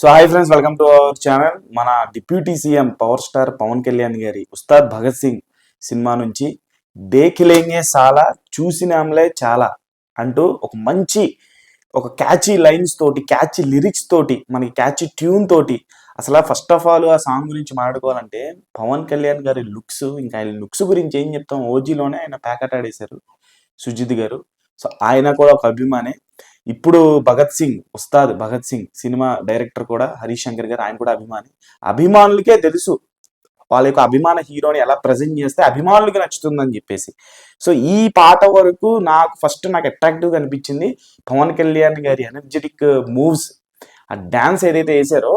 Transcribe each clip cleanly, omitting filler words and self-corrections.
So hi friends, welcome to our channel. మన deputy CM power star Pawan Kalyan గారి Ustaad Bhagat Singh cinema నుంచి దేఖిలేంగే సాలా చూసినాంలే చాలా అంటూ ఒక క్యాచీ లైన్స్ తోటి, క్యాచీ లిరిక్స్ తోటి, మనకి క్యాచీ ట్యూన్ తోటి, అసలు ఫస్ట్ ఆఫ్ ఆల్ ఆ సాంగ్ గురించి మాట్లాడుకోవాలంటే పవన్ కళ్యాణ్ గారి లుక్స్, ఇంకా ఆయన లుక్స్ గురించి ఏం చెప్తాం. ఓజీలోనే ఆయన ప్యాకెట్ ఆడేశారు సుజిత్ గారు. సో ఆయన కూడా ఒక అభిమానే. ఇప్పుడు ఉస్తాద్ భగత్ సింగ్ సినిమా డైరెక్టర్ కూడా హరీష్ శంకర్ గారు, ఆయన కూడా అభిమానులకే తెలుసు వాళ్ళ యొక్క అభిమాన హీరోని ఎలా ప్రజెంట్ చేస్తే అభిమానులకి నచ్చుతుందని చెప్పేసి. సో ఈ పాట వరకు నాకు అట్రాక్టివ్గా అనిపించింది పవన్ కళ్యాణ్ గారి ఎనర్జెటిక్ మూవ్స్. ఆ డాన్స్ ఏదైతే వేసారో,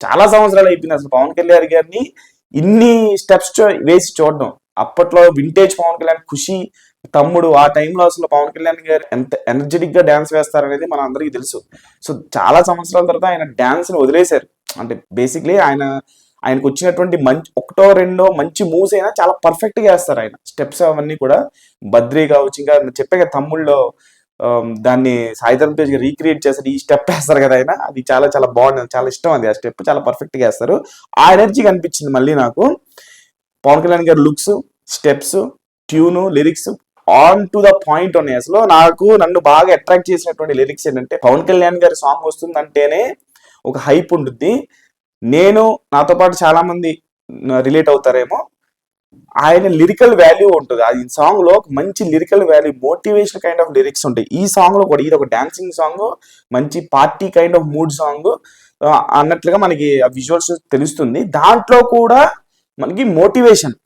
చాలా సంవత్సరాలు అయిపోయింది అసలు పవన్ కళ్యాణ్ గారిని ఇన్ని స్టెప్స్ వేసి చూడడం. అప్పట్లో వింటేజ్ పవన్ కళ్యాణ్, ఖుషి, తమ్ముడు, ఆ టైంలో అసలు పవన్ కళ్యాణ్ గారు ఎంత ఎనర్జెటిక్ గా డాన్స్ వేస్తారనేది మన అందరికీ తెలుసు. సో చాలా సంవత్సరాల తర్వాత ఆయన డాన్స్ ని వదిలేశారు. అంటే బేసిక్లీ ఆయనకు వచ్చినటువంటి ఒకటో రెండో మంచి మూవ్స్ అయినా చాలా పర్ఫెక్ట్ గా వేస్తారు ఆయన స్టెప్స్. అవన్నీ కూడా బద్రీ కావచ్చు, ఇంకా చెప్పే తమ్ముళ్ళలో దాన్ని సాయిధరం తేజ్ రీక్రియేట్ చేస్తారు. ఈ స్టెప్ వేస్తారు కదా ఆయన, అది చాలా చాలా బాగుంది, చాలా ఇష్టం. అది ఆ స్టెప్ చాలా పర్ఫెక్ట్ గా వేస్తారు. ఆ ఎనర్జీ కనిపించింది మళ్ళీ నాకు పవన్ కళ్యాణ్ గారి looks, steps, tune, lyrics on to the point ఉన్నాయి. అసలు నన్ను బాగా అట్రాక్ట్ చేసినటువంటి లిరిక్స్ ఏంటంటే, పవన్ కళ్యాణ్ గారి సాంగ్ వస్తుందంటేనే ఒక హైప్ ఉంటుంది. నాతో పాటు చాలా మంది రిలేట్ అవుతారేమో, ఆయన లిరికల్ వాల్యూ ఉంటుంది. ఆ సాంగ్ లో ఒక మంచి lyrical value, motivation kind of lyrics ఉంటాయి ఈ సాంగ్ లో కూడా. ఇది ఒక డాన్సింగ్ సాంగ్, మంచి party kind of mood song అన్నట్లుగా మనకి ఆ విజువల్స్ తెలుస్తుంది. దాంట్లో కూడా మనకి మోటివేషన్,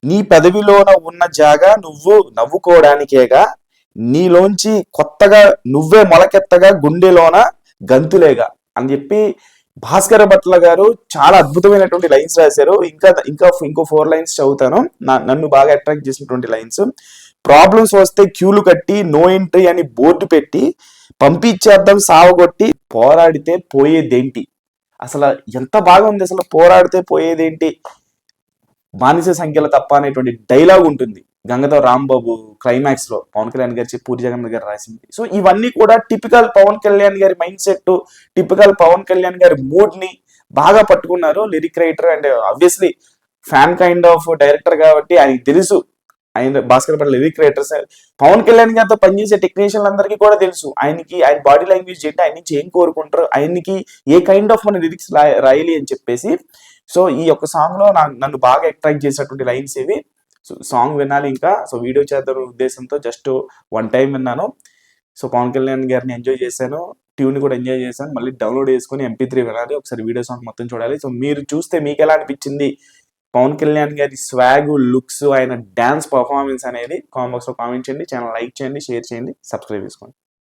నీ పెదవిలోన ఉన్న జాగా నువ్వు నవ్వుకోవడానికేగా, నీలోంచి కొత్తగా నువ్వే మొలకెత్తగా, గుండెలోన గంతులేగా అని చెప్పి భాస్కర భట్ల గారు చాలా అద్భుతమైనటువంటి లైన్స్ రాశారు. ఇంకో 4 లైన్స్ చదువుతాను, నన్ను బాగా అట్రాక్ట్ చేసినటువంటి లైన్స్. ప్రాబ్లమ్స్ వస్తే క్యూలు కట్టి, నో ఎంట్రీ అని బోర్డు పెట్టి, పంపించేద్దాం సావగొట్టి, పోరాడితే పోయేదేంటి. అసలు ఎంత బాగా ఉంది. అసలు పోరాడితే పోయేదేంటి, బానిస సంఖ్యల తప్ప అనేటువంటి డైలాగ్ ఉంటుంది గంగతో రాంబాబు క్లైమాక్స్ లో పవన్ కళ్యాణ్ గారు పూరి జగన్ గారు రాసింది. సో ఇవన్నీ కూడా టిపికల్ పవన్ కళ్యాణ్ గారి mindset, typical Pavan Kalyan గారి మూడ్ ని బాగా పట్టుకున్నారు lyric writer. And obviously fan kind of director కాబట్టి ఆయనకి తెలుసు, ఆయన భాస్కర్ భట్ల లిరిక్ రైటర్స్. పవన్ కళ్యాణ్ గారితో పనిచేసే టెక్నీషియన్లు అందరికీ కూడా తెలుసు ఆయన బాడీ లాంగ్వేజ్ ఏంటి, ఆయన నుంచి ఏం కోరుకుంటారు, ఆయనకి ఏ కైండ్ ఆఫ్ మన లిరిక్స్ రాయాలి అని చెప్పేసి. సో ఈ యొక్క సాంగ్ లో నన్ను బాగా అట్రాక్ట్ చేసినటువంటి లైన్స్ ఇవి. సో సాంగ్ వినాలి ఇంకా. సో వీడియో చేద్దాం ఉద్దేశంతో జస్ట్ 1 టైం విన్నాను. సో పవన్ కళ్యాణ్ గారిని ఎంజాయ్ చేశాను, ట్యూన్ కూడా ఎంజాయ్ చేశాను. మళ్ళీ డౌన్లోడ్ చేసుకుని MP3 వినాలి, ఒకసారి వీడియో సాంగ్ మొత్తం చూడాలి. సో మీరు చూస్తే మీకు ఎలా అనిపించింది పవన్ కళ్యాణ్ గారి స్వాగ్, లుక్స్, ఆయన డాన్స్ పర్ఫార్మెన్స్ అనేది కామెంట్ బాక్స్ లో కామెంట్ చేయండి. ఛానల్ లైక్ చేయండి, షేర్ చేయండి, సబ్స్క్రైబ్ చేసుకోండి.